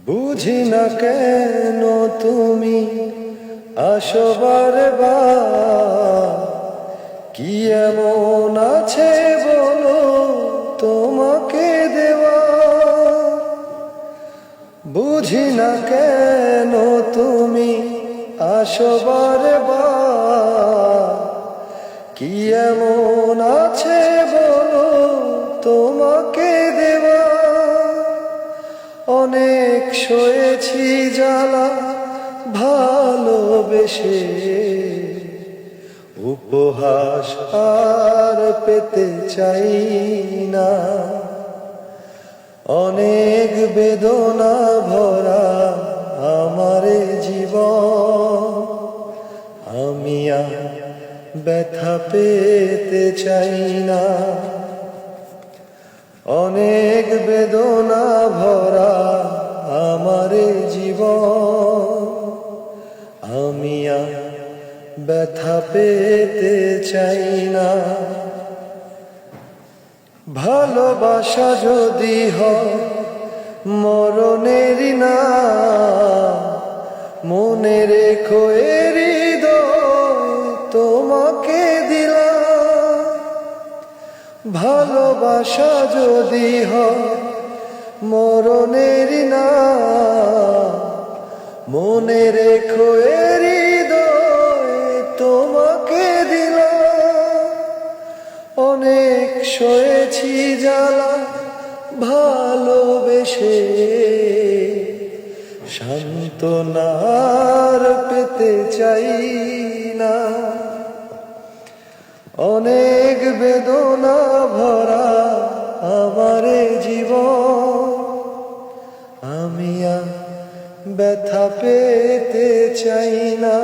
বুঝি না কেন তুমি আসো বারবার, কি এমন আছে বলো তোমাকে দেওয়া। বুঝি না কেন তুমি আসো বারবার, কি এমন আছে বলো তোমাকে দেওয়া। অনেক সয়েছি জ্বালা ভালোবেসে, উপহাস আর পেতে চাই না। অনেক বেদনা ভরা আমার জীবন, আমি আর ব্যথা পেতে চাই না। অনেক বেদনা ভরা আমার জীবন, আমি আর ব্যথা পেতে চাই না। ভালোবাসা যদি হয় মরণেরই না, মনে রেখো এ হৃদয় তোমাকে দিলাম। ভালোবাসা যদি হয় মরণেরই না, মনে রেখো এ হৃদয় তোমাকে দিলাম। অনেক সয়েছি জ্বালা ভালোবেসে, সান্ত্বনার পেতে চাই না। অনেক বেদনা ভরা আমার জীবন, আমি আর ব্যথা পেতে চাই না।